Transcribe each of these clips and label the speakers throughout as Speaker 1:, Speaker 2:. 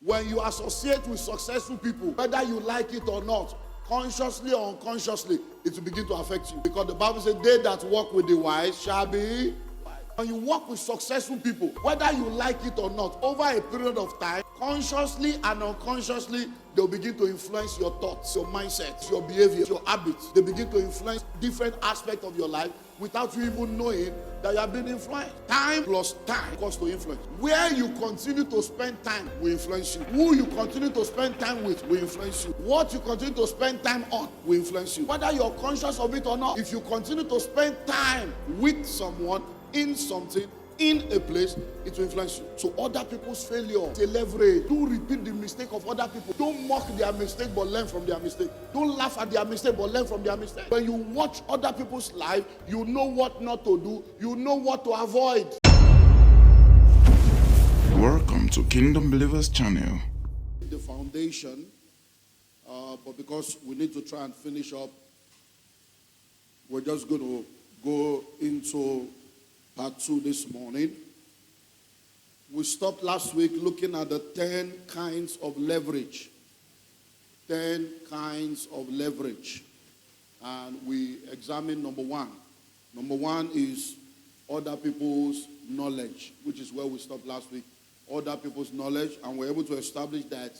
Speaker 1: When you associate with successful people, whether you like it or not, consciously or unconsciously, it will begin to affect you. Because the Bible says, they that walk with the wise shall be wise. When you walk with successful people, whether you like it or not, over a period of time, consciously and unconsciously, they'll begin to influence your thoughts, your mindset, your behavior, your habits. They begin to influence different aspects of your life without you even knowing that you have been influenced. Time plus time equals to influence. Where you continue to spend time will influence you. Who you continue to spend time with will influence you. What you continue to spend time on will influence you. Whether you're conscious of it or not, if you continue to spend time with someone, in something, in a place, it will influence you. So other people's failure, they leverage. Don't repeat the mistake of other people. Don't mock their mistake, but learn from their mistake. Don't laugh at their mistake, but learn from their mistake. When you watch other people's life, you know what not to do. You know what to avoid.
Speaker 2: Welcome to Kingdom Believers Channel.
Speaker 1: The foundation, but because we need to try and finish up, we're just going to go into part 2 this morning. We stopped last week looking at the 10 kinds of leverage. 10 kinds of leverage. And we examined number 1. Number 1 is other people's knowledge, which is where we stopped last week. Other people's knowledge, and we're able to establish that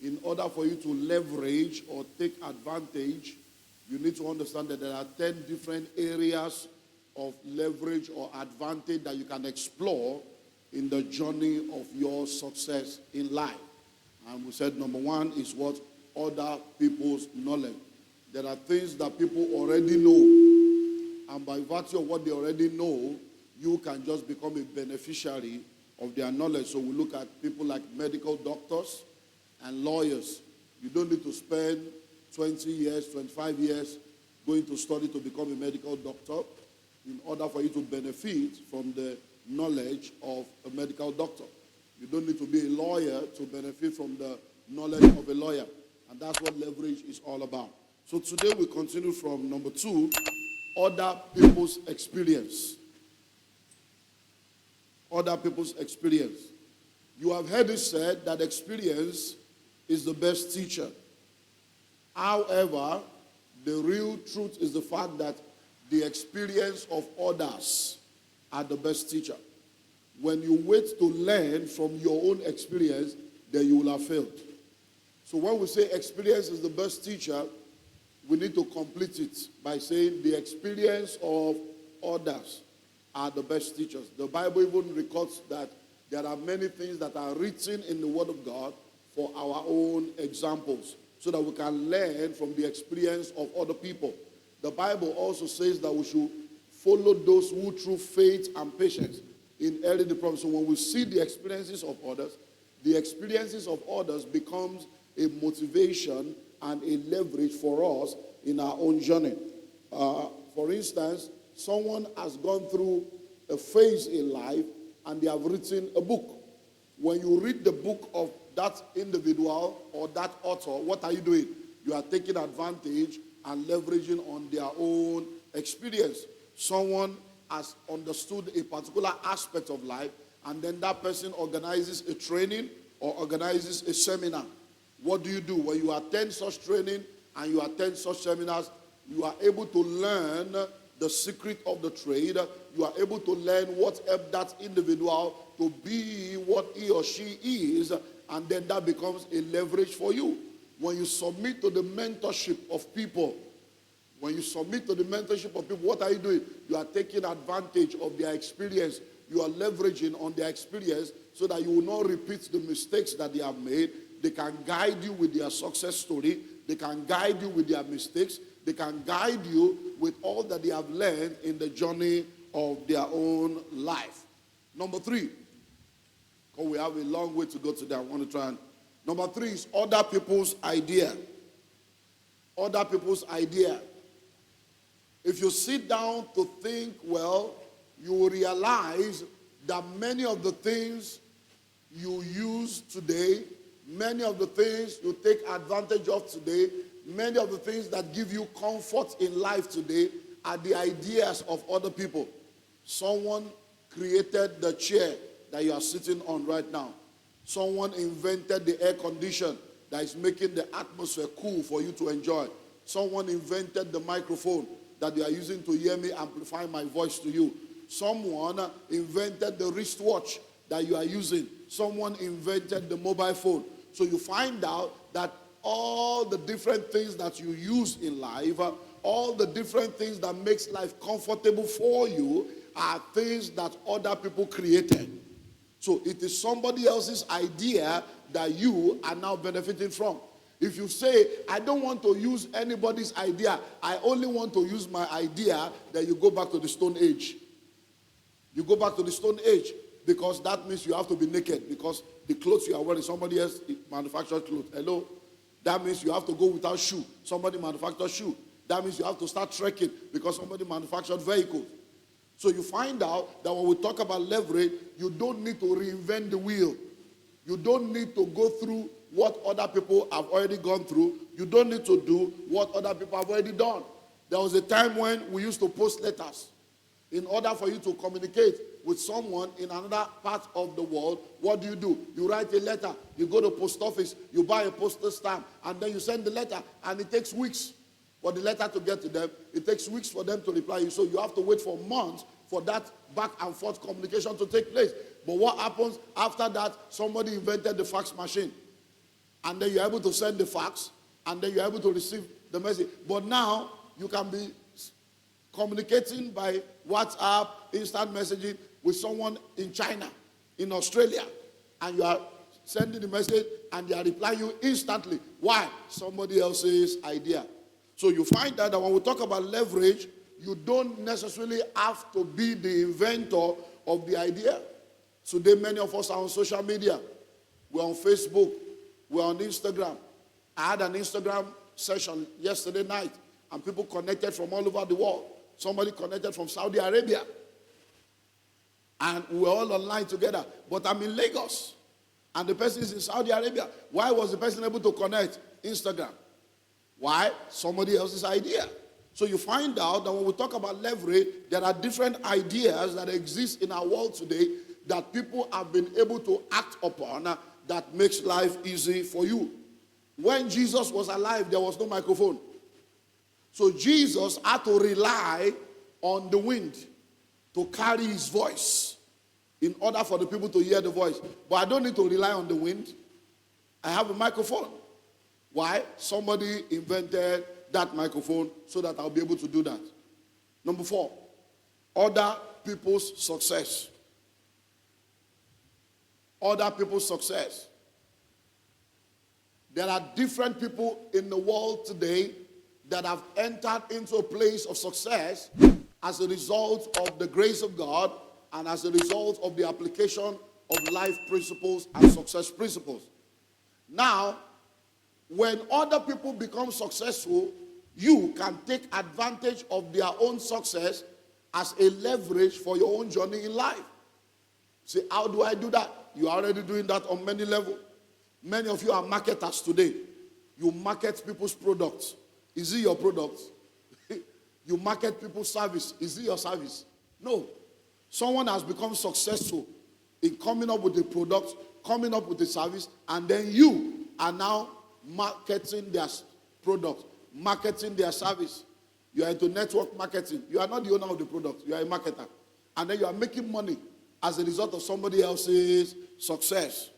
Speaker 1: in order for you to leverage or take advantage, you need to understand that there are 10 different areas of leverage or advantage that you can explore in the journey of your success in life. And we said number 1 is what? Other people's knowledge. There are things that people already know, and by virtue of what they already know, you can just become a beneficiary of their knowledge. So we look at people like medical doctors and lawyers. You don't need to spend 20 years, 25 years going to study to become a medical doctor in order for you to benefit from the knowledge of a medical doctor. You don't need to be a lawyer to benefit from the knowledge of a lawyer. And that's what leverage is all about. So today we continue from number 2, other people's experience. Other people's experience. You have heard it said that experience is the best teacher. However, the real truth is the fact that the experience of others are the best teacher. When you wait to learn from your own experience, then you will have failed. So when we say experience is the best teacher, we need to complete it by saying the experience of others are the best teachers. The Bible even records that there are many things that are written in the Word of God for our own examples, so that we can learn from the experience of other people. The Bible also says that we should follow those who through faith and patience inherit the promise. So when we see the experiences of others, the experiences of others becomes a motivation and a leverage for us in our own journey. For instance, someone has gone through a phase in life and they have written a book. When you read the book of that individual or that author, what are you doing? You are taking advantage and leveraging on their own experience. Someone has understood a particular aspect of life, and then that person organizes a training or organizes a seminar. What do? When you attend such training and you attend such seminars, you are able to learn the secret of the trade. You are able to learn what helped that individual to be what he or she is, and then that becomes a leverage for you. When you submit to the mentorship of people, what are you doing? You are taking advantage of their experience. You are leveraging on their experience so that you will not repeat the mistakes that they have made. They can guide you with their success story. They can guide you with their mistakes. They can guide you with all that they have learned in the journey of their own life. Number 3, because we have a long way to go today, I want to try and... Number 3 is other people's idea. Other people's idea. If you sit down to think well, you will realize that many of the things you use today, many of the things you take advantage of today, many of the things that give you comfort in life today are the ideas of other people. Someone created the chair that you are sitting on right now. Someone invented the air condition that is making the atmosphere cool for you to enjoy. Someone invented the microphone that you are using to hear me amplify my voice to you. Someone invented the wristwatch that you are using. Someone invented the mobile phone. So you find out that all the different things that you use in life, all the different things that makes life comfortable for you are things that other people created. So it is somebody else's idea that you are now benefiting from. If you say, I don't want to use anybody's idea, I only want to use my idea, then you go back to the Stone Age. You go back to the Stone Age because that means you have to be naked because the clothes you are wearing, somebody else manufactured clothes. Hello? That means you have to go without shoe. Somebody manufactured shoe. That means you have to start trekking because somebody manufactured vehicles. So you find out that when we talk about leverage, you don't need to reinvent the wheel. You don't need to go through what other people have already gone through. You don't need to do what other people have already done. There was a time when we used to post letters. In order for you to communicate with someone in another part of the world, what do? You write a letter. You go to post office. You buy a postal stamp. And then you send the letter. And it takes weeks for the letter to get to them. It takes weeks for them to reply you. So you have to wait for months for that back and forth communication to take place. But what happens after that? Somebody invented the fax machine. And then you're able to send the fax. And then you're able to receive the message. But now you can be communicating by WhatsApp, instant messaging with someone in China, in Australia. And you are sending the message and they are replying you instantly. Why? Somebody else's idea. So you find that when we talk about leverage, you don't necessarily have to be the inventor of the idea. Today, many of us are on social media. We're on Facebook. We're on Instagram. I had an Instagram session yesterday night, and people connected from all over the world. Somebody connected from Saudi Arabia. And we're all online together. But I'm in Lagos. And the person is in Saudi Arabia. Why was the person able to connect? Instagram. Why? Somebody else's idea. So you find out that when we talk about leverage, there are different ideas that exist in our world today that people have been able to act upon that makes life easy for you. When Jesus was alive, there was no microphone. So Jesus had to rely on the wind to carry his voice in order for the people to hear the voice. But I don't need to rely on the wind. I have a microphone. Why? Somebody invented that microphone so that I'll be able to do that. Number 4, other people's success. Other people's success. There are different people in the world today that have entered into a place of success as a result of the grace of God and as a result of the application of life principles and success principles. Now, when other people become successful, you can take advantage of their own success as a leverage for your own journey in life. Say, how do I do that? You are already doing that on many levels. Many of you are marketers today. You market people's products. Is it your product? You market people's service. Is it your service? No. Someone has become successful in coming up with a product, coming up with a service, and then you are now marketing their product, marketing their service. You are into network marketing. You are not the owner of the product. You are a marketer. And then you are making money as a result of somebody else's success.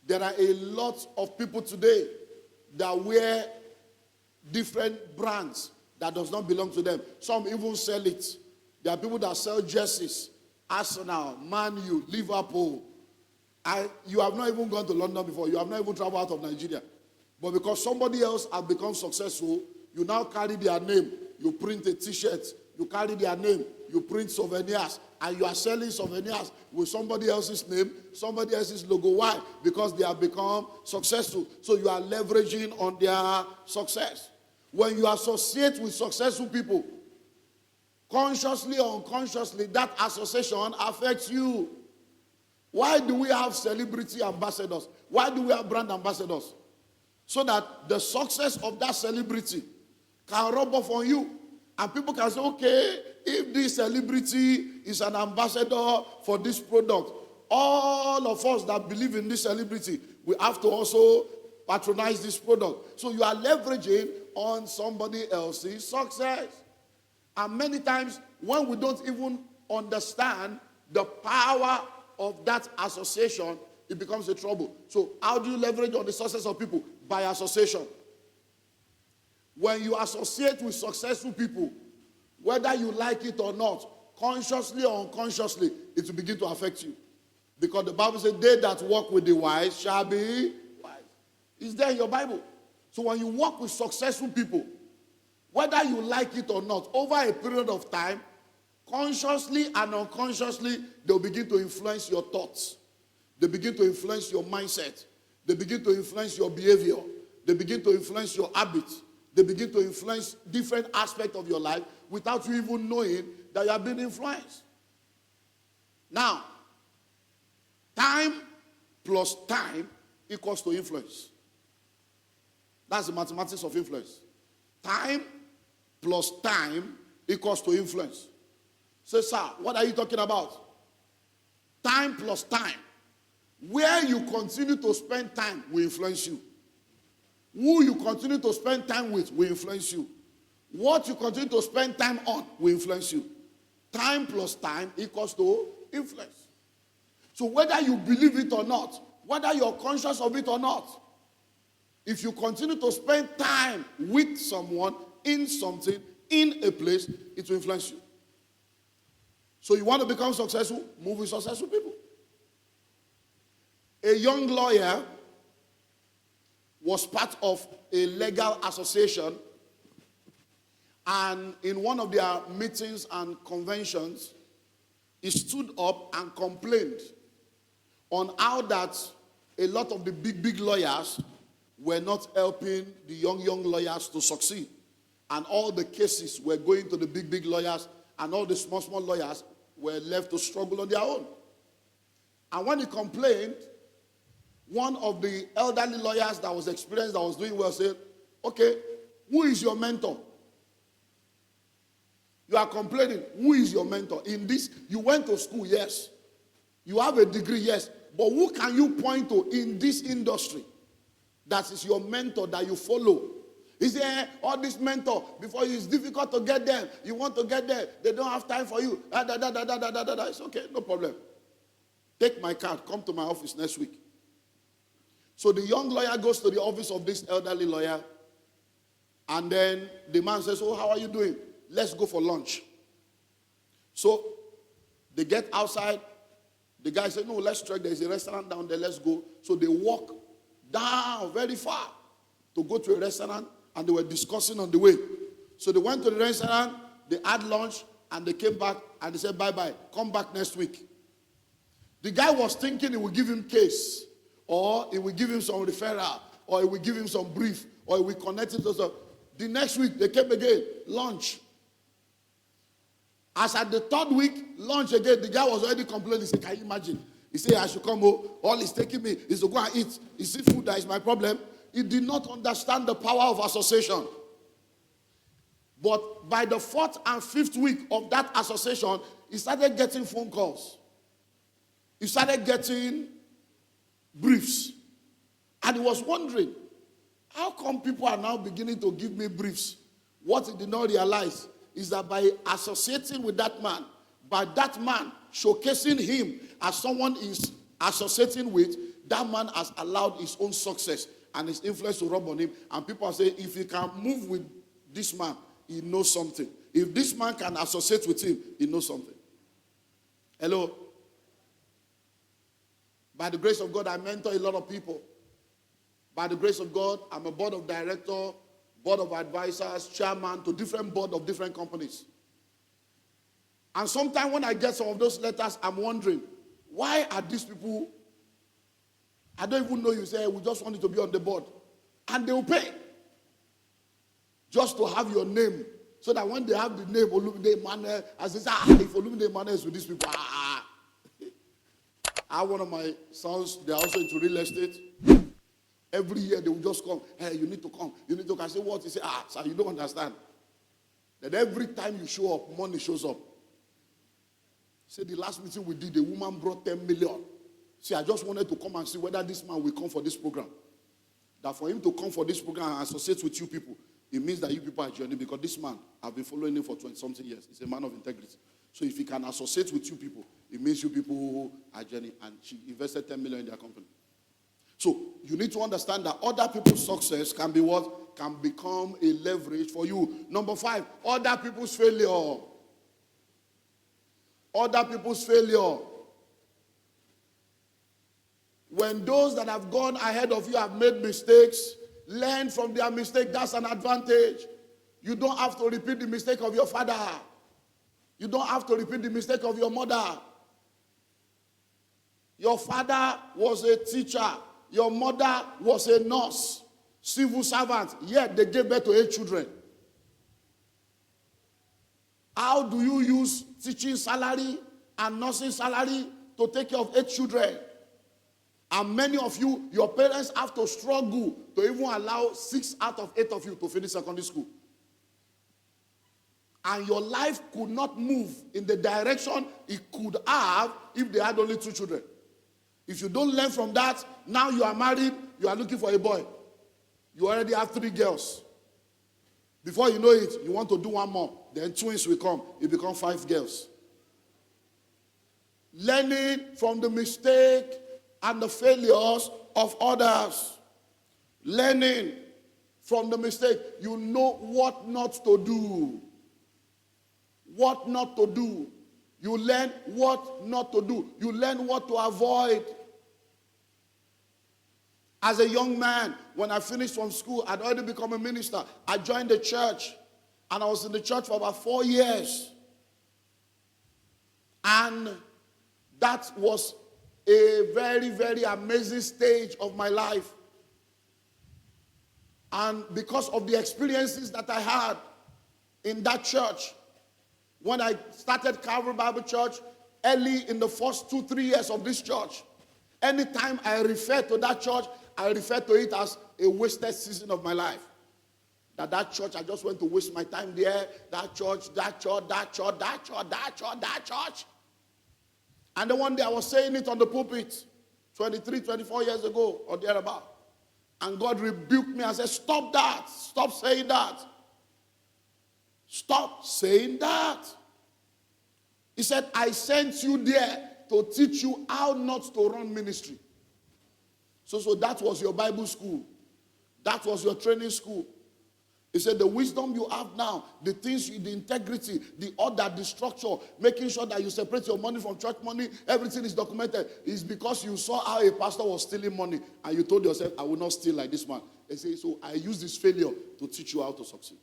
Speaker 1: There are a lot of people today that wear different brands that does not belong to them. Some even sell it. There are people that sell jerseys. Arsenal, Man U, Liverpool. You have not even gone to London before. You have not even traveled out of Nigeria. But because somebody else has become successful, you now carry their name. You print a t-shirt. You carry their name. You print souvenirs. And you are selling souvenirs with somebody else's name, somebody else's logo. Why? Because they have become successful. So you are leveraging on their success. When you associate with successful people, consciously or unconsciously, that association affects you. Why do we have celebrity ambassadors? Why do we have brand ambassadors? So that the success of that celebrity can rub off on you. And people can say, okay, if this celebrity is an ambassador for this product, all of us that believe in this celebrity, we have to also patronize this product. So you are leveraging on somebody else's success. And many times, when we don't even understand the power of that association, it becomes a trouble. So how do you leverage on the success of people? By association. When you associate with successful people, whether you like it or not, consciously or unconsciously, it will begin to affect you. Because the Bible says, they that walk with the wise shall be wise. It's there in your Bible. So when you walk with successful people, whether you like it or not, over a period of time, consciously and unconsciously, they'll begin to influence your thoughts. They begin to influence your mindset. They begin to influence your behavior. They begin to influence your habits. They begin to influence different aspects of your life without you even knowing that you have been influenced. Now, time plus time equals to influence. That's the mathematics of influence. Time plus time equals to influence. Say, sir, what are you talking about? Time plus time. Where you continue to spend time will influence you. Who you continue to spend time with will influence you. What you continue to spend time on will influence you. Time plus time equals to influence. So whether you believe it or not, whether you're conscious of it or not, if you continue to spend time with someone, in something, in a place, it will influence you. So you want to become successful? Move with successful people. A young lawyer was part of a legal association, and in one of their meetings and conventions, he stood up and complained on how that a lot of the big lawyers were not helping the young lawyers to succeed. And all the cases were going to the big lawyers, and all the small lawyers were left to struggle on their own. And when he complained, one of the elderly lawyers that was experienced, that was doing well, said, okay, who is your mentor? You are complaining. Who is your mentor? In this, you went to school, yes. You have a degree, yes. But who can you point to in this industry that is your mentor that you follow? He said, all this mentor, before you, it's difficult to get them. You want to get there, they don't have time for you. It's okay, no problem. Take my card, come to my office next week. So the young lawyer goes to the office of this elderly lawyer, and then the man says, oh, how are you doing? Let's go for lunch. So they get outside. The guy said, no, let's trek. There's a restaurant down there. Let's go. So they walk down very far to go to a restaurant, and they were discussing on the way. So they went to the restaurant, they had lunch, and they came back, and they said, bye-bye. Come back next week. The guy was thinking he would give him case, or he will give him some referral, or he will give him some brief, or he will connect it to some. The next week, they came again, lunch. As at the third week, lunch again, the guy was already complaining. He said, can you imagine? He said, I should come home. All he's taking me is to go and eat. Is it food that is my problem? He did not understand the power of association. But by the fourth and fifth week of that association, he started getting phone calls. He started getting briefs. And he was wondering, how come people are now beginning to give me briefs? What he did not realize is that by associating with that man, by that man showcasing him as someone is associating with, that man has allowed his own success and his influence to rub on him. And people are saying, if he can move with this man, he knows something. If this man can associate with him, he knows something. Hello? By the grace of God, I mentor a lot of people. By the grace of God, I'm a board of director, board of advisors, chairman to different board of different companies. And sometimes when I get some of those letters, I'm wondering, why are these people, I don't even know you say, we just want you to be on the board. And they will pay just to have your name. So that when they have the name Olumide Emmanuel, as they say, if Olumide Emmanuel is with these people, I have one of my sons, they're also into real estate. Every year they will just come, hey, you need to come. You need to come. I say, what? He say, sir, you don't understand. That every time you show up, money shows up. Say the last meeting we did, the woman brought 10 million. See, I just wanted to come and see whether this man will come for this program. That for him to come for this program and associate with you people, it means that you people are journeying, because this man, I've been following him for 20-something years. He's a man of integrity. So if he can associate with you people, it means you people are journeying. And she invested 10 million in their company. So you need to understand that other people's success can be what? Can become a leverage for you. Number 5, other people's failure. Other people's failure. When those that have gone ahead of you have made mistakes, learn from their mistake. That's an advantage. You don't have to repeat the mistake of your father. You don't have to repeat the mistake of your mother. Your father was a teacher. Your mother was a nurse, civil servant. Yet they gave birth to 8 children. How do you use teaching salary and nursing salary to take care of 8 children? And many of you, your parents have to struggle to even allow 6 out of 8 of you to finish secondary school. And your life could not move in the direction it could have if they had only 2 children. If you don't learn from that, now you are married, you are looking for a boy. You already have 3 girls. Before you know it, you want to do one more. Then twins will come. You become 5 girls. Learning from the mistake and the failures of others. Learning from the mistake. You know what not to do. What not to do. You learn what not to do. You learn what to avoid. As a young man, when I finished from school, I'd already become a minister. I joined the church, and I was in the church for about 4 years. And that was a very, very amazing stage of my life. And because of the experiences that I had in that church, when I started Calvary Bible Church, early in the first 2-3 years of this church, anytime I refer to that church, I refer to it as a wasted season of my life. That church, I just went to waste my time there. That church, that church, that church, that church, that church, that church. And then one day I was saying it on the pulpit, 23, 24 years ago or thereabout. And God rebuked me and said, stop that. Stop saying that. Stop saying that. He said, I sent you there to teach you how not to run ministry. So that was your Bible school. That was your training school. He said, the wisdom you have now, the things, the integrity, the order, the structure, making sure that you separate your money from church money, everything is documented, is because you saw how a pastor was stealing money, and you told yourself, I will not steal like this man. They say, so I use this failure to teach you how to succeed.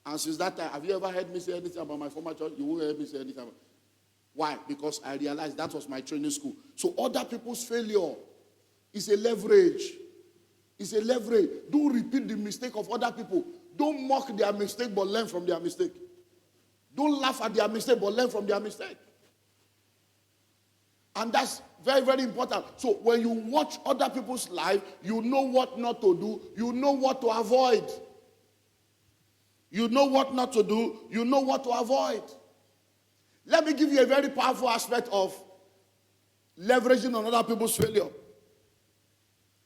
Speaker 1: And since that time, have you ever heard me say anything about my former church? You won't hear me say anything. Why? Because I realized that was my training school. So other people's failure is a leverage. It's a leverage. Don't repeat the mistake of other people. Don't mock their mistake, but learn from their mistake. Don't laugh at their mistake, but learn from their mistake. And that's very, very important. So when you watch other people's life, you know what not to do. You know what to avoid. You know what not to do. You know what to avoid. Let me give you a very powerful aspect of leveraging on other people's failure.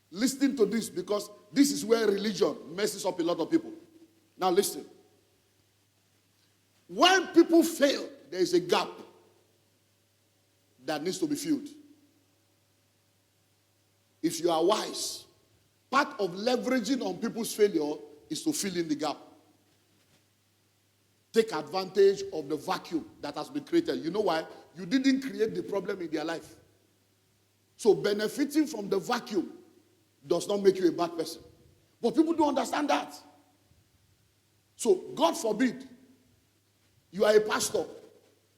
Speaker 1: Listen to this, because this is where religion messes up a lot of people. Now listen. When people fail, there is a gap that needs to be filled. If you are wise, part of leveraging on people's failure is to fill in the gap. Take advantage of the vacuum that has been created. You know why? You didn't create the problem in their life. So benefiting from the vacuum does not make you a bad person. But people don't understand that. So God forbid, you are a pastor.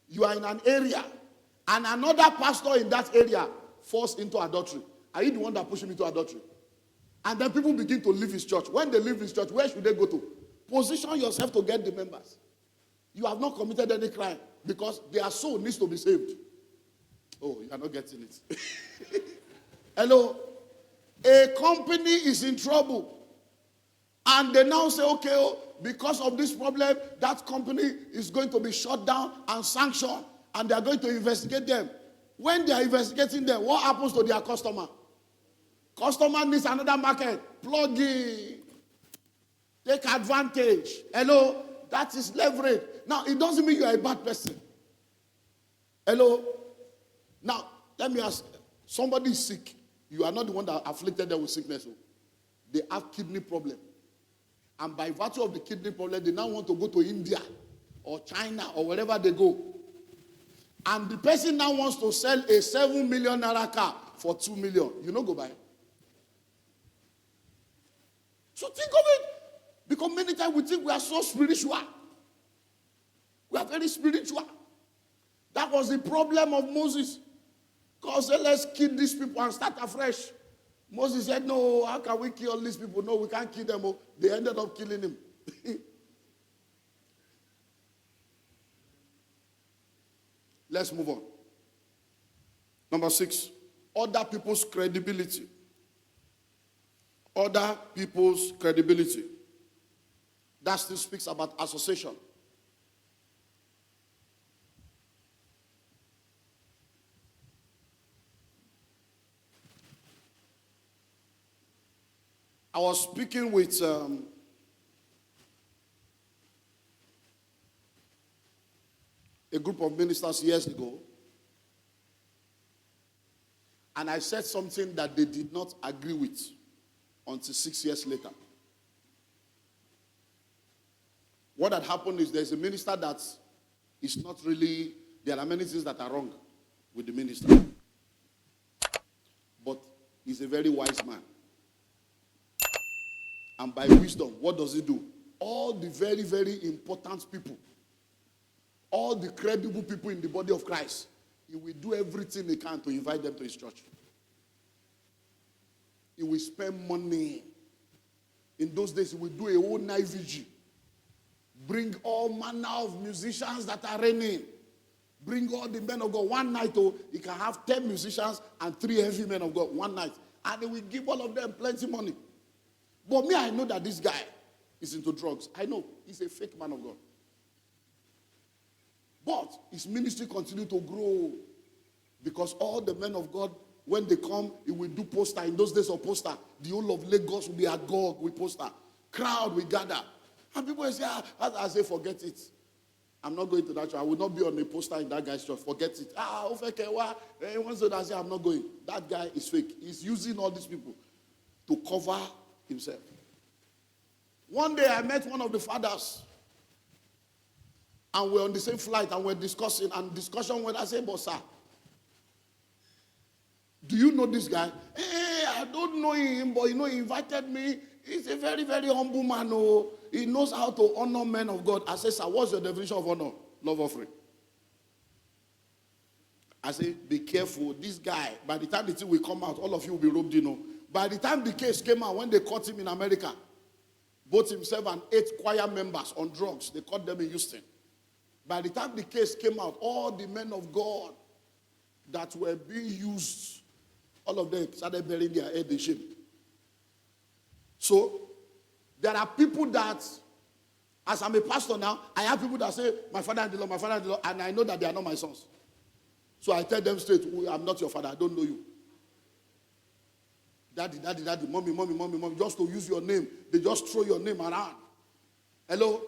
Speaker 1: You are in an area, and another pastor in that area falls into adultery. Are you the one that pushed him into adultery? And then people begin to leave his church. When they leave his church, where should they go to? Position yourself to get the members. You have not committed any crime, because their soul needs to be saved. Oh, you are not getting it. Hello? A company is in trouble. And they now say, okay, because of this problem, that company is going to be shut down and sanctioned. And they are going to investigate them. When they are investigating them, what happens to their customer? Customer needs another market. Plug in. Take advantage. Hello? That is leverage. Now, it doesn't mean you are a bad person. Hello? Now, let me ask. Somebody is sick. You are not the one that afflicted them with sickness. They have kidney problem. And by virtue of the kidney problem, they now want to go to India or China or wherever they go. And the person now wants to sell a 7 million naira car for 2 million. You know, go buy. So think of it. Because many times we think we are so spiritual. We are very spiritual. That was the problem of Moses. God said, let's kill these people and start afresh. Moses said, no, how can we kill all these people? No, we can't kill them. They ended up killing him. Let's move on. Number 6, other people's credibility. Other people's credibility. That still speaks about association. I was speaking with a group of ministers years ago, and I said something that they did not agree with until 6 years later. What had happened is there's a minister that is not really, there are many things that are wrong with the minister. But he's a very wise man. And by wisdom, what does he do? All the very, very important people, all the credible people in the body of Christ, he will do everything he can to invite them to his church. He will spend money. In those days, he will do a whole night vigil. Bring all manner of musicians that are reigning. Bring all the men of God. One night, he can have 10 musicians and 3 heavy men of God one night. And he will give all of them plenty money. But me, I know that this guy is into drugs. I know. He's a fake man of God. But his ministry continued to grow. Because all the men of God, when they come, he will do poster. In those days of poster, the whole of Lagos will be agog with poster. Crowd will gather. And people will say, I say, forget it. I'm not going to that church. I will not be on a poster in that guy's church. Forget it. Once I say, I'm not going. That guy is fake. He's using all these people to cover himself. One day I met one of the fathers. And we're on the same flight and we're discussing. And discussion went, I said, but sir, do you know this guy? I don't know him, but he invited me. He's a very, very humble man. Oh. He knows how to honor men of God. I said, sir, what's your definition of honor? Love offering. I said, be careful. This guy, by the time the thing will come out, all of you will be roped in. By the time the case came out, when they caught him in America, both himself and 8 choir members on drugs, they caught them in Houston. By the time the case came out, all the men of God that were being used, all of them started burying their head in shame. So, there are people that, as I'm a pastor now, I have people that say, my father-in-law, and I know that they are not my sons. So I tell them straight, I'm not your father, I don't know you. Daddy, mommy, just to use your name, they just throw your name around. Hello?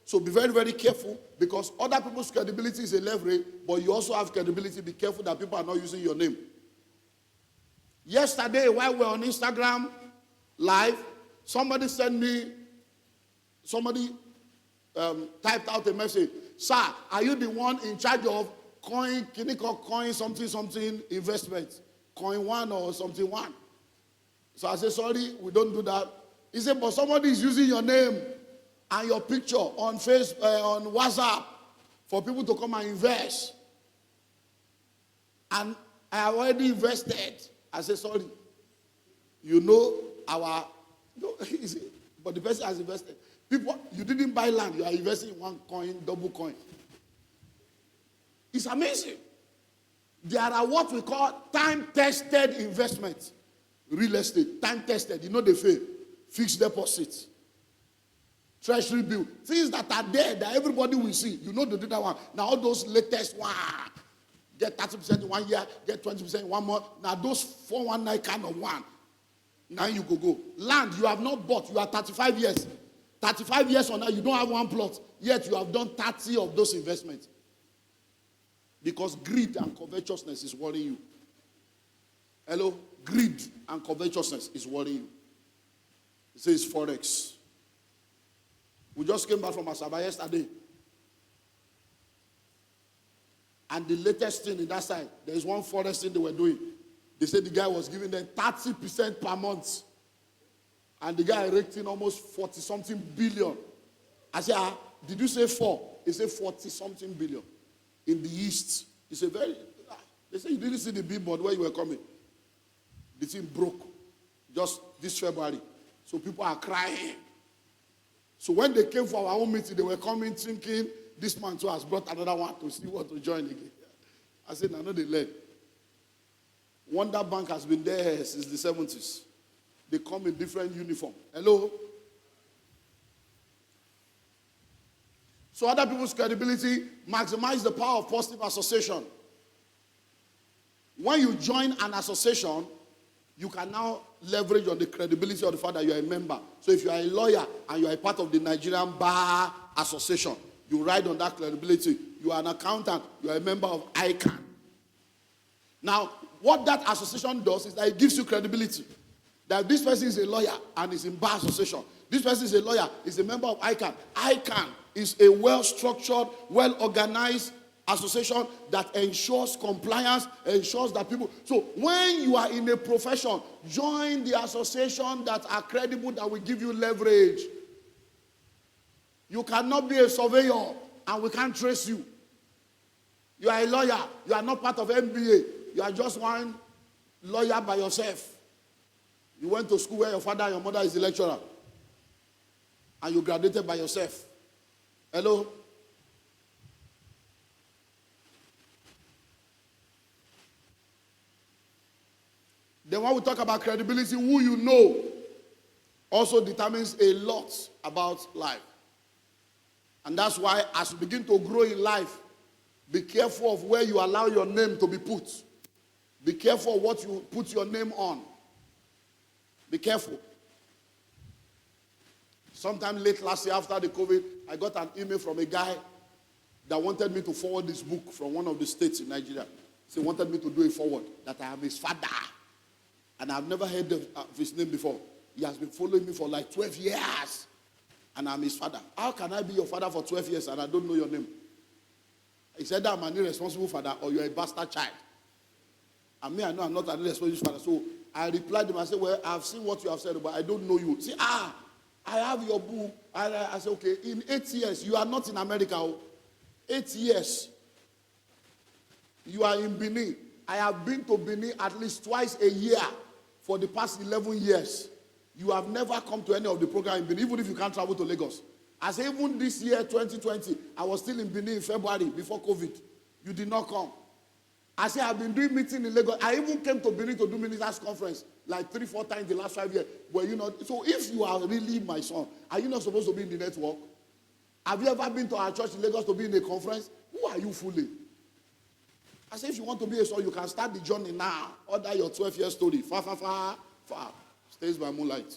Speaker 1: So be very, very careful, because other people's credibility is a leverage, but you also have credibility. Be careful that people are not using your name. Yesterday, while we were on Instagram Live, somebody typed out a message. Sir, are you the one in charge of coin something investment? Coin 1 or something 1. So I said, sorry, we don't do that. He said, but somebody is using your name and your picture on Facebook, on WhatsApp for people to come and invest. And I have already invested. I said, sorry. You know our... No, but the person has invested. People, you didn't buy land. You are investing in 1 coin, double coin. It's amazing. There are what we call time-tested investments. Real estate, time-tested. You know they fail. Fixed deposits. Treasury bill. Things that are there that everybody will see. You know they do that one. Now all those latest one. get 30% in 1 year, get 20% in 1 month. Now those 419 kind of one. Now you go. Land you have not bought. You are 35 years. 35 years on now, you don't have one plot. Yet you have done 30 of those investments. Because greed and covetousness is worrying you. Hello? Greed and covetousness is worrying you. It says Forex. We just came back from Asaba yesterday. And the latest thing in that side, there is one Forex thing they were doing. They said the guy was giving them 30% per month. And the guy raked in almost 40-something billion. I said, did you say 4? He said 40-something billion. In the east. He said, they said, you didn't see the billboard where you were coming. The thing broke just this February. So people are crying. So when they came for our own meeting, they were coming thinking, this man too has brought another one to see what to join again. I said, I know they learn. Wonder Bank has been there since the 70s. They come in different uniform. Hello? So other people's credibility maximize the power of positive association. When you join an association, you can now leverage on the credibility of the fact that you are a member. So if you are a lawyer and you are a part of the Nigerian Bar Association, you ride on that credibility. You are an accountant, you are a member of ICANN. Now, what that association does is that it gives you credibility. That this person is a lawyer and is in Bar Association. This person is a lawyer, is a member of ICANN. ICANN is a well-structured, well-organized association that ensures compliance, ensures that people... So when you are in a profession, join the association that are credible, that will give you leverage. You cannot be a surveyor and we can't trace you. You are a lawyer. You are not part of MBA. You are just one lawyer by yourself. You went to school where your father and your mother is the lecturer. And you graduated by yourself. Hello? Then when we talk about credibility, who you know also determines a lot about life. And that's why as you begin to grow in life, be careful of where you allow your name to be put. Be careful of what you put your name on. Be careful. Sometime late last year after the COVID, I got an email from a guy that wanted me to forward this book from one of the states in Nigeria. He wanted me to do a forward, that I am his father. And I've never heard of his name before. He has been following me for like 12 years. And I'm his father. How can I be your father for 12 years and I don't know your name? He said that I'm an irresponsible father or you're a bastard child. And me, I know I'm not an irresponsible father. So I replied to him, I said, well, I've seen what you have said, but I don't know you. See, I have your book. I said, okay, in 8 years, you are not in America. 8 years, you are in Benin. I have been to Benin at least twice a year for the past 11 years. You have never come to any of the programs in Benin, even if you can't travel to Lagos. I say, even this year, 2020, I was still in Benin in February before COVID. You did not come. I say, I've been doing meetings in Lagos. I even came to Benin to do ministers' conference like 3-4 times the last 5 years. But you know, so if you are really my son, are you not supposed to be in the network? Have you ever been to our church in Lagos to be in a conference? Who are you fooling? I say, if you want to be a son, you can start the journey now. Order your 12-year story. Far. Stays by moonlight.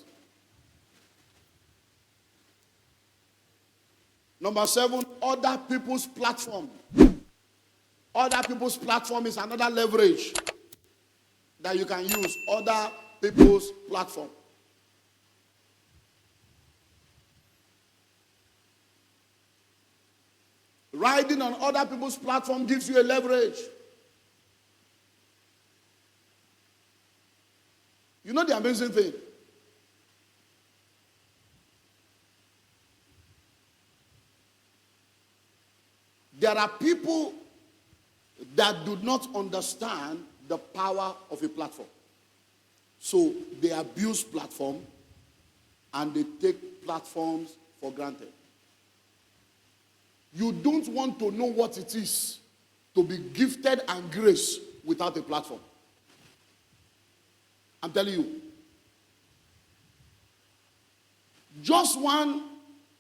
Speaker 1: Number 7, other people's platform. Other people's platform is another leverage that you can use. Other people's platform. Riding on other people's platform gives you a leverage. You know the amazing thing? There are people that do not understand the power of a platform. So they abuse platform and they take platforms for granted. You don't want to know what it is to be gifted and graced without a platform. I'm telling you. Just one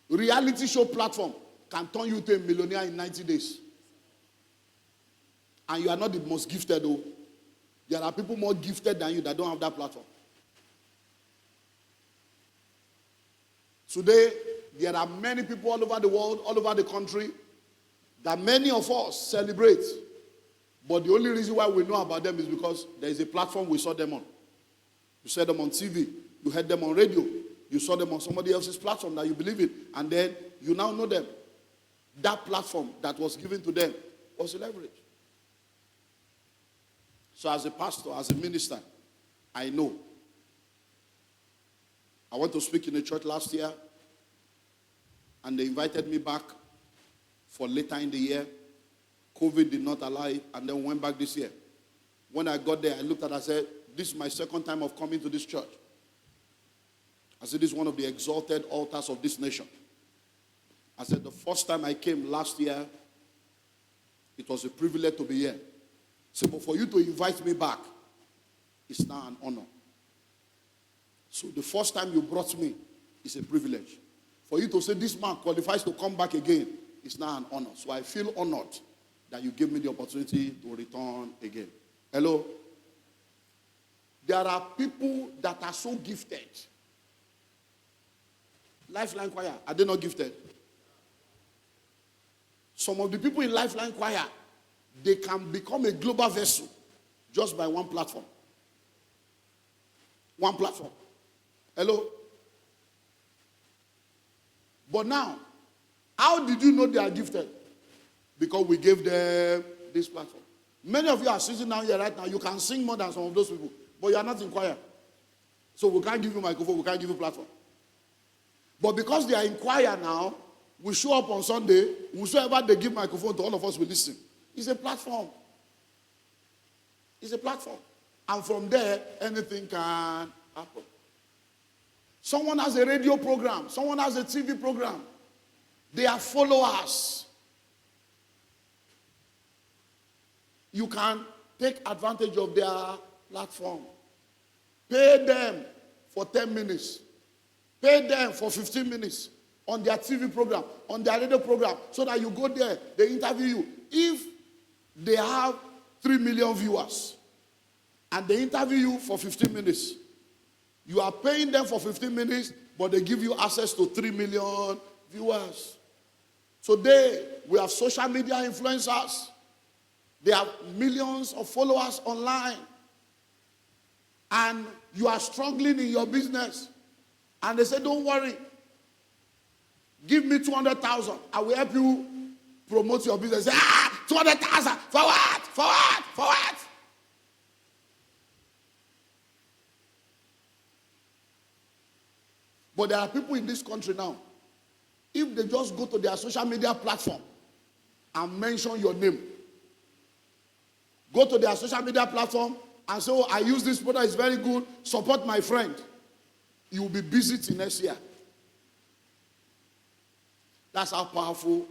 Speaker 1: reality show platform can turn you to a millionaire in 90 days. And you are not the most gifted, though. There are people more gifted than you that don't have that platform. Today, there are many people all over the world, all over the country, that many of us celebrate. But the only reason why we know about them is because there is a platform we saw them on. You saw them on TV. You heard them on radio. You saw them on somebody else's platform that you believe in. And then you now know them. That platform that was given to them was leverage. So as a pastor, as a minister, I know. I went to speak in a church last year. And they invited me back for later in the year. COVID did not allow it, and then went back this year. When I got there, I looked at it and said, this is my second time of coming to this church. I said, this is one of the exalted altars of this nation. I said, the first time I came last year, it was a privilege to be here. So, but for you to invite me back, it's now an honor. So the first time you brought me is a privilege. For you to say this man qualifies to come back again, it's now an honor. So I feel honored that you gave me the opportunity to return again. Hello? There are people that are so gifted. Lifeline Choir, are they not gifted? Some of the people in Lifeline Choir, they can become a global vessel just by one platform. One platform. Hello? But now, how did you know they are gifted? Because we gave them this platform. Many of you are sitting down here right now. You can sing more than some of those people, but you are not in choir. So we can't give you microphone, we can't give you platform. But because they are in choir now, we show up on Sunday, whosoever they give microphone to, all of us will listen. It's a platform. It's a platform. And from there, anything can happen. Someone has a radio program. Someone has a TV program. They are followers. You can take advantage of their platform. Pay them for 10 minutes. Pay them for 15 minutes on their TV program, on their radio program, so that you go there, they interview you. If they have 3 million viewers and they interview you for 15 minutes, you are paying them for 15 minutes, but they give you access to 3 million viewers. Today, we have social media influencers. They have millions of followers online. And you are struggling in your business. And they say, don't worry. Give me 200,000. I will help you promote your business. Say, 200,000. For what? For what? For what? But there are people in this country now, if they just go to their social media platform and mention your name, go to their social media platform and say, oh, I use this product, it's very good, support my friend. You will be busy till next year. That's how powerful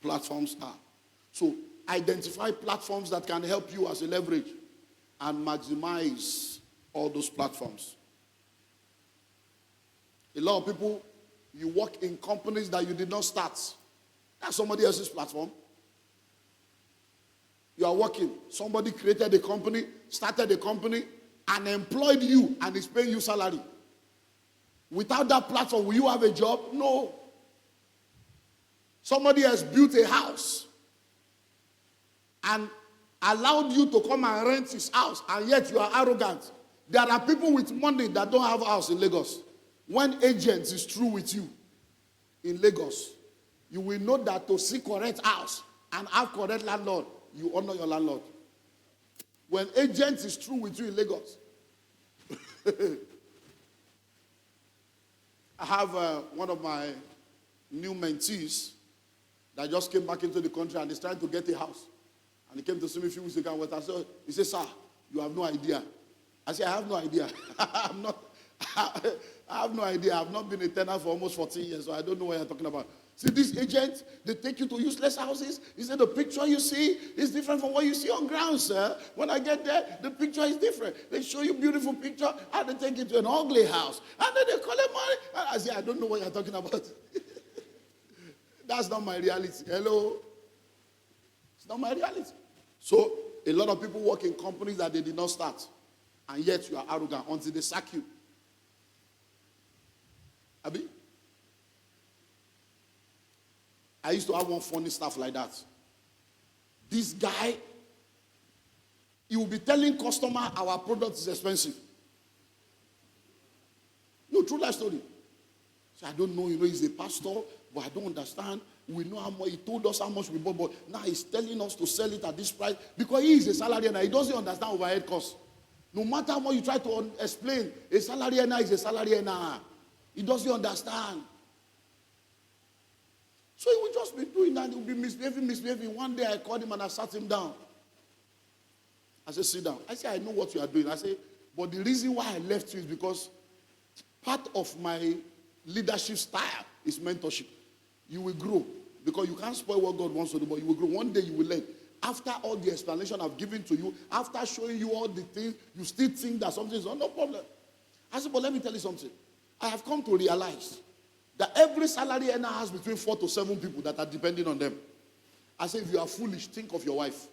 Speaker 1: platforms are. So identify platforms that can help you as a leverage and maximize all those platforms. A lot of people, you work in companies that you did not start. That's somebody else's platform. You are working. Somebody created a company, started a company, and employed you, and is paying you salary. Without that platform, will you have a job? No. Somebody has built a house and allowed you to come and rent his house, and yet you are arrogant. There are people with money that don't have a house in Lagos. When agents is true with you in Lagos, you will know that to see correct house and have correct landlord, you honor your landlord. When agents is true with you in Lagos, I have one of my new mentees that just came back into the country and is trying to get a house. And he came to see me a few weeks ago and he said, sir, you have no idea. I said, I have no idea. I have no idea. I've not been a tenant for almost 14 years, so I don't know what you're talking about. See, these agents, they take you to useless houses. He said, the picture you see is different from what you see on ground, sir. When I get there, the picture is different. They show you a beautiful picture, and they take you to an ugly house. And then they collect money. And I say, I don't know what you're talking about. That's not my reality. Hello? It's not my reality. So a lot of people work in companies that they did not start, and yet you are arrogant until they sack you. Abi? I used to have one funny stuff like that. This guy, he will be telling customer our product is expensive. No, true life story. So I don't know, he's a pastor, but I don't understand. We know how much, he told us how much we bought, but now he's telling us to sell it at this price because he is a salary earner. He doesn't understand overhead costs. No matter how much you try to explain, a salary earner is a salary earner. He doesn't understand. So he will just be doing that. He will be misbehaving. One day I called him and I sat him down. I said, sit down. I said, I know what you are doing. I said, but the reason why I left you is because part of my leadership style is mentorship. You will grow because you can't spoil what God wants to do, but you will grow. One day you will learn. After all the explanation I've given to you, after showing you all the things, you still think that something is wrong. No problem. I said, but let me tell you something. I have come to realize that every salary earner has between 4 to 7 people that are depending on them. I said, if you are foolish, think of your wife.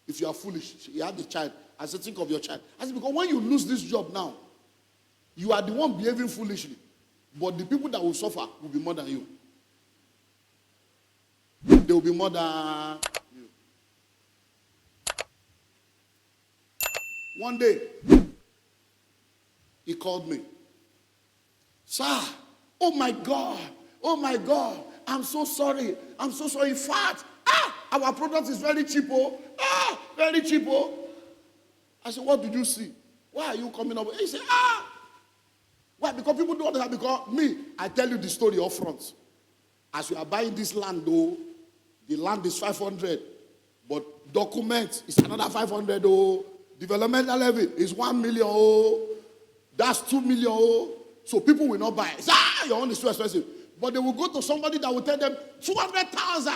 Speaker 1: If you are foolish, you have the child. I said, think of your child. I said, because when you lose this job now, you are the one behaving foolishly. But the people that will suffer will be more than you. They will be more than you. One day, he called me. Sir, oh my God, I'm so sorry. In fact, our product is very cheap, very cheap. I said, what did you see? Why are you coming up? He said, why? Because people don't understand. Because me, I tell you the story up front. As you are buying this land, though, the land is 500, but document is another 500, developmental levy is 1 million, that's 2 million, so people will not buy. Say, your own is too expensive. But they will go to somebody that will tell them 200,000.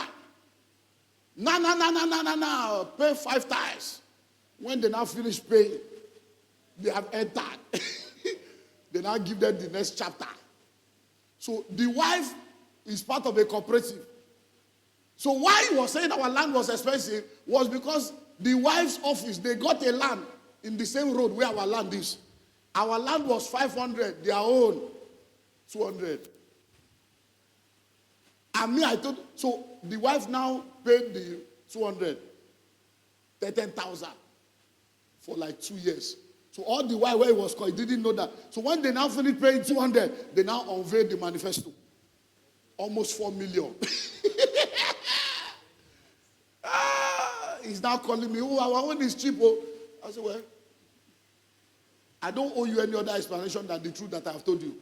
Speaker 1: No, pay 5 times. When they now finish paying, they have entered. They now give them the next chapter. So the wife is part of a cooperative. So why he was saying our land was expensive was because the wife's office, they got a land in the same road where our land is. Our land was 500, their own 200. And me, I told, so the wife now paid the 200, 10,000 for like 2 years. So all the while where he was called, he didn't know that. So when they now finished paying 200, they now unveiled the manifesto. Almost 4 million. He's now calling me, our own is cheap. I said, well, I don't owe you any other explanation than the truth that I have told you.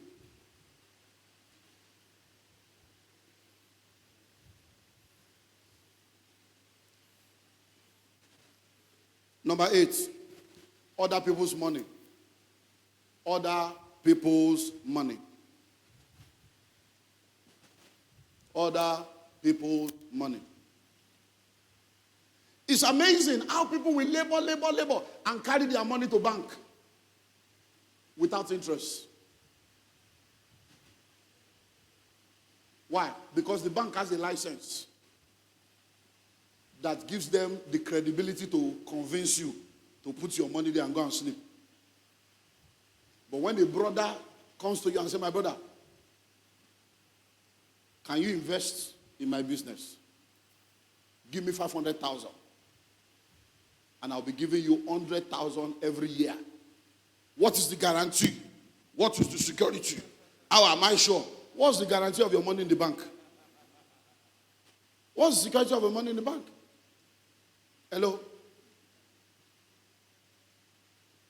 Speaker 1: Number 8, other people's money. Other people's money. Other people's money. It's amazing how people will labor, and carry their money to bank without interest. Why? Because the bank has a license that gives them the credibility to convince you to put your money there and go and sleep. But when a brother comes to you and says, my brother, can you invest in my business? Give me 500,000. And I'll be giving you 100,000 every year. What is the guarantee? What is the security? How am I sure? What's the guarantee of your money in the bank? What's the security of your money in the bank? Hello?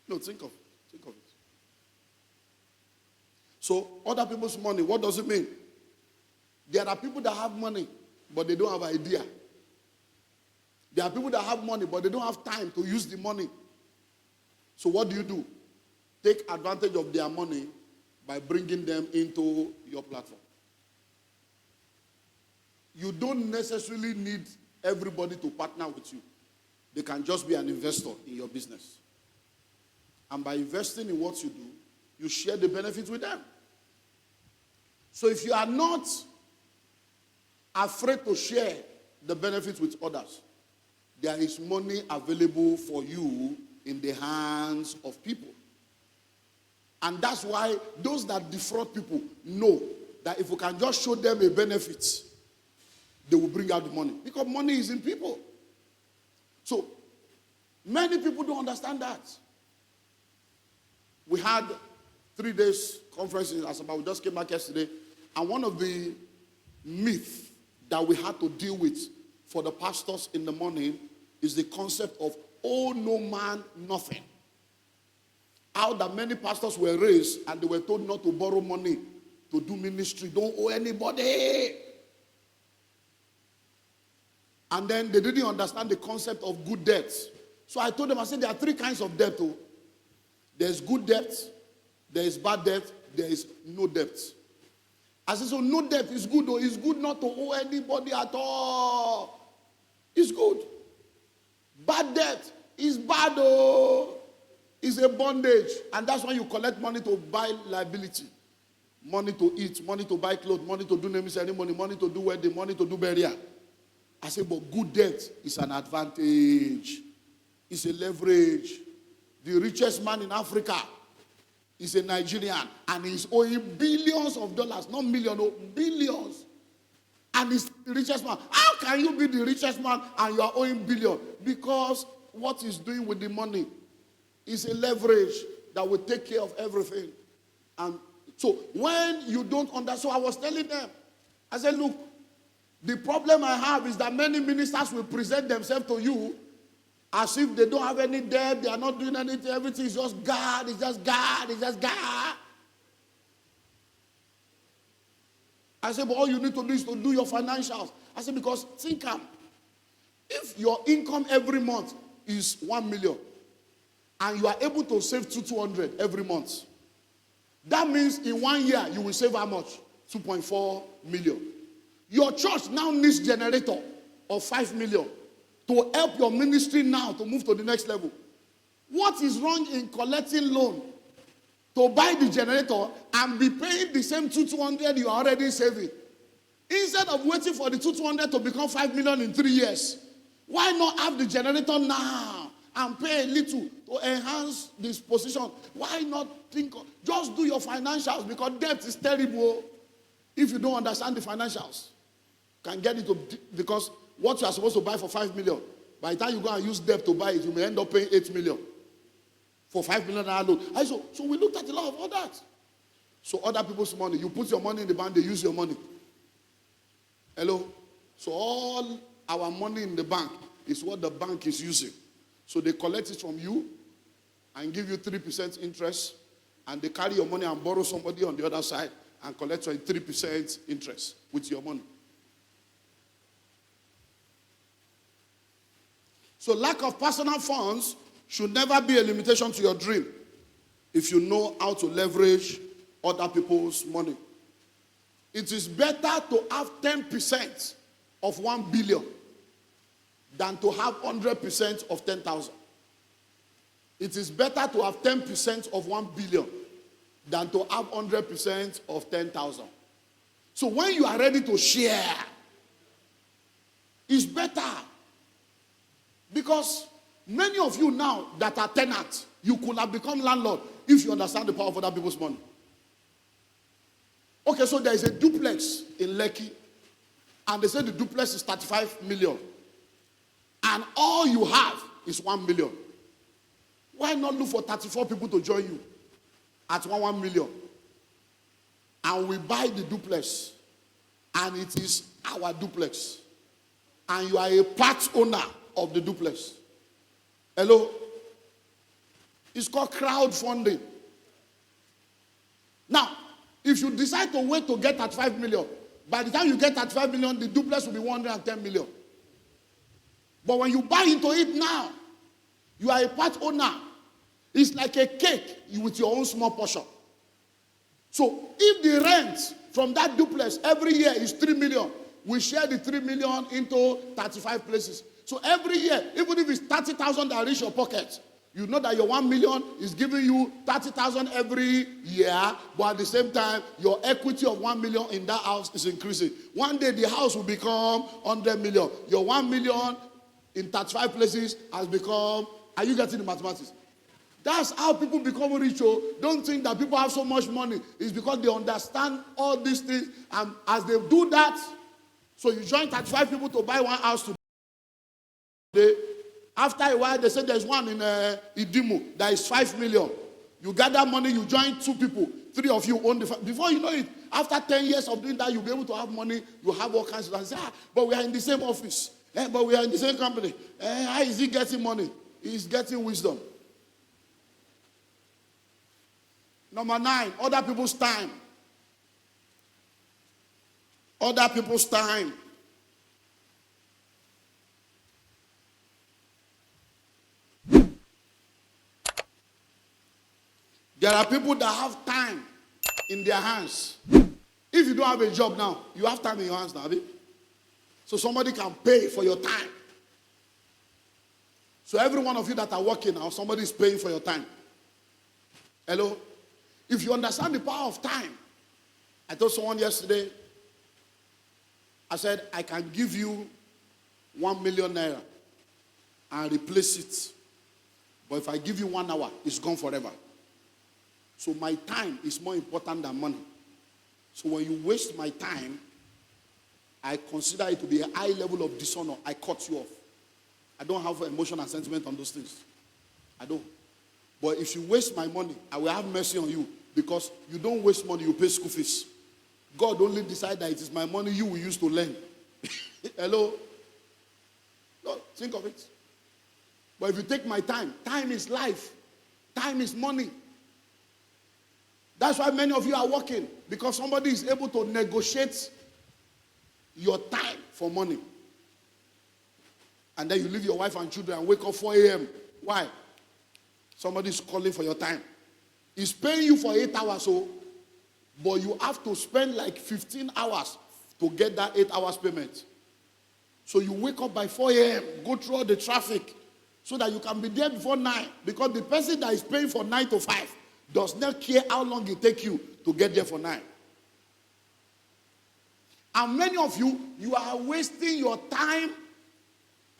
Speaker 1: No, think of it. So, other people's money, what does it mean? There are people that have money, but they don't have idea. There are people that have money, but they don't have time to use the money. So what do? Take advantage of their money by bringing them into your platform. You don't necessarily need everybody to partner with you. They can just be an investor in your business. And by investing in what you do, you share the benefits with them. So if you are not afraid to share the benefits with others, there is money available for you in the hands of people. And that's why those that defraud people know that if we can just show them a benefit, they will bring out the money. Because money is in people. So, many people don't understand that. We had 3 days conference in Asaba. We just came back yesterday. And one of the myths that we had to deal with for the pastors in the morning is the concept of owe no man nothing. How that many pastors were raised and they were told not to borrow money to do ministry. Don't owe anybody. And then they didn't understand the concept of good debt. So I told them, I said, there are 3 kinds of debt. Oh. There's good debt, there is bad debt, there is no debt. I said, so no debt is good. Oh. It's good not to owe anybody at all. It's good. Bad debt is bad. Oh. It's a bondage. And that's why you collect money to buy liability. Money to eat, money to buy clothes, money to do naming ceremony, money to do wedding, money to do burial. I say, but good debt is an advantage. It's a leverage. The richest man in Africa is a Nigerian, and he's owing billions of dollars, not millions, no, billions. And he's the richest man. How can you be the richest man and you are owing billions? Because what he's doing with the money is a leverage that will take care of everything. And so when you don't understand, so I was telling them, I said, look, the problem I have is that many ministers will present themselves to you as if they don't have any debt, they are not doing anything, everything is just God, it's just God, it's just God. I said, but all you need to do is to do your financials. I said, because think, if your income every month is 1 million, and you are able to save 200 every month, that means in 1 year, you will save how much? 2.4 million. Your church now needs generator of 5 million to help your ministry now to move to the next level. What is wrong in collecting loan to buy the generator and be paying the same 200 you are already saving? Instead of waiting for the 200 to become 5 million in 3 years, why not have the generator now and pay a little to enhance this position? Why not think of, just do your financials, because debt is terrible if you don't understand the financials. Can get it to, because what you are supposed to buy for 5 million, by the time you go and use debt to buy it, you may end up paying 8 million for 5 million loan. So we looked at a lot of all that. So other people's money, you put your money in the bank, they use your money. Hello? So all our money in the bank is what the bank is using. So they collect it from you and give you 3% interest, and they carry your money and borrow somebody on the other side and collect 3% interest with your money. So lack of personal funds should never be a limitation to your dream if you know how to leverage other people's money. It is better to have 10% of 1 billion than to have 100% of 10,000. It is better to have 10% of 1 billion than to have 100% of 10,000. So when you are ready to share, it's better. Because many of you now that are tenants, you could have become landlord if you understand the power of other people's money. Okay, so there is a duplex in Lekki, and they say the duplex is 35 million. And all you have is 1 million. Why not look for 34 people to join you at 1 million? And we buy the duplex, and it is our duplex. And you are a part owner of the duplex. Hello? It's called crowdfunding. Now, if you decide to wait to get 35 million, by the time you get 35 million, the duplex will be 110 million. But when you buy into it now, you are a part owner. It's like a cake with your own small portion. So if the rent from that duplex every year is 3 million, we share the 3 million into 35 places. So every year, even if it's 30,000 that reach your pocket, you know that your 1 million is giving you 30,000 every year, but at the same time, your equity of 1 million in that house is increasing. One day, the house will become 100 million. Your 1 million in 35 places has become, are you getting the mathematics? That's how people become rich. Oh. Don't think that people have so much money. It's because they understand all these things. And as they do that, so you join 35 people to buy one house today. After a while, they say there's one in Idimu that is 5 million. You gather money, you join 2 people. 3 of you own the before you know it, after 10 years of doing that, you'll be able to have money. You have all kinds of things. But we are in the same office. But we are in the same company. How is he getting money? He's getting wisdom. Number 9, other people's time. Other people's time. There are people that have time in their hands. If you don't have a job now, you have time in your hands now, baby. So somebody can pay for your time. So every one of you that are working now, somebody is paying for your time. Hello? If you understand the power of time, I told someone yesterday, I said, I can give you 1 million naira and replace it. But if I give you 1 hour, it's gone forever. So my time is more important than money. So when you waste my time, I consider it to be a high level of dishonor. I cut you off. I don't have emotion and sentiment on those things. I don't. But if you waste my money, I will have mercy on you, because you don't waste money, you pay school fees. God only decided that it is my money you will use to learn. Hello? No, think of it. But if you take my time, time is life. Time is money. That's why many of you are working, because somebody is able to negotiate your time for money. And then you leave your wife and children and wake up 4 a.m. Why? Somebody is calling for your time. He's paying you for 8 hours, but you have to spend like 15 hours to get that 8 hours payment. So you wake up by 4 a.m., go through all the traffic, so that you can be there before 9. Because the person that is paying for 9 to 5 does not care how long it takes you to get there for 9. And many of you, you are wasting your time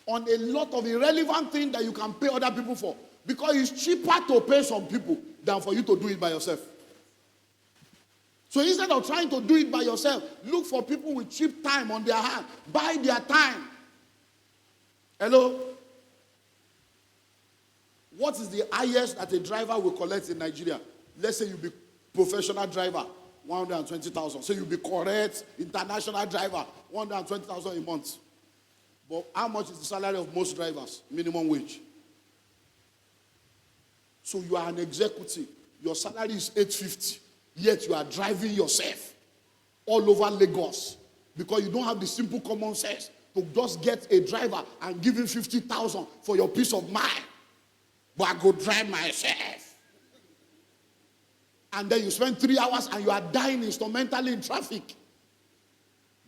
Speaker 1: on a lot of irrelevant things that you can pay other people for. Because it's cheaper to pay some people than for you to do it by yourself. So instead of trying to do it by yourself, look for people with cheap time on their hand. Buy their time. Hello? What is the highest that a driver will collect in Nigeria? Let's say you be professional driver, 120,000. So you be correct international driver, 120,000 a month. But how much is the salary of most drivers? Minimum wage. So you are an executive. Your salary is 850. Yet you are driving yourself all over Lagos, because you don't have the simple common sense to just get a driver and give him 50,000 for your peace of mind. But I go drive myself. And then you spend 3 hours and you are dying instrumentally in traffic.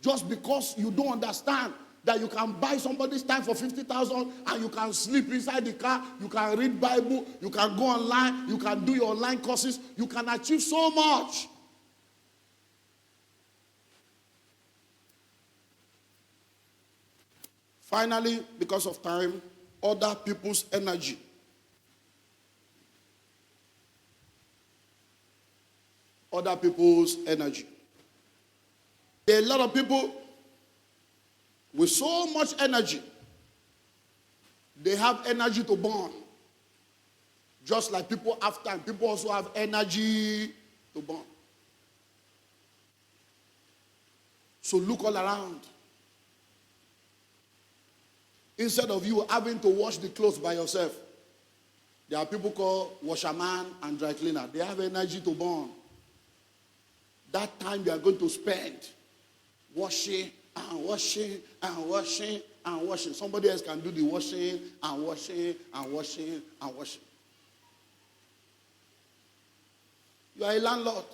Speaker 1: Just because you don't understand that you can buy somebody's time for 50,000 and you can sleep inside the car, you can read Bible, you can go online, you can do your online courses, you can achieve so much. Finally, because of time, other people's energy. Other people's energy. There are a lot of people with so much energy. They have energy to burn. Just like people have time, people also have energy to burn. So look all around. Instead of you having to wash the clothes by yourself, there are people called washerman and dry cleaner. They have energy to burn. That time you are going to spend washing and washing and washing and washing. Somebody else can do the washing and washing and washing and washing. You are a landlord.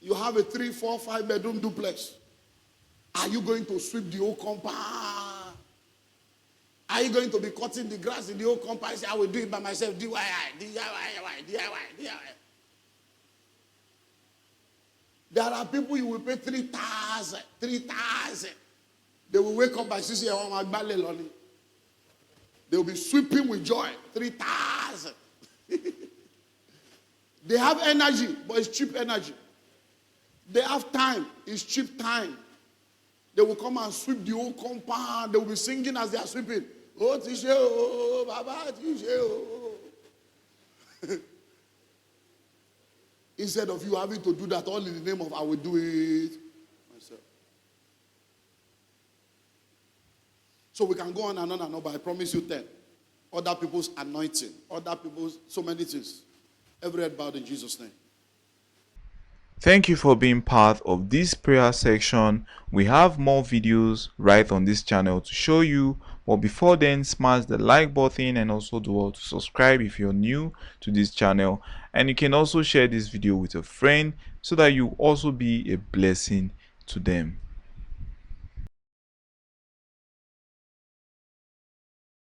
Speaker 1: You have a 3, 4, 5 bedroom duplex. Are you going to sweep the whole compound? Are you going to be cutting the grass in the whole compound? Say, I will do it by myself. DIY, DIY, DIY, DIY. There are people you will pay 3,000. They will wake up by 6 a.m. They will be sweeping with joy. 3,000. They have energy, but it's cheap energy. They have time, it's cheap time. They will come and sweep the whole compound. They will be singing as they are sweeping. Oh, Tishe, oh, Baba, Tishe, oh. Instead of you having to do that all in the name of I will do it myself. So we can go on and on and on, but I promise you 10. Other people's anointing, other people's so many things. Every head bowed in Jesus' name.
Speaker 3: Thank you for being part of this prayer section. We have more videos right on this channel to show you, but before then, smash the like button and also do to subscribe if you're new to this channel. And you can also share this video with a friend so that you also be a blessing to them.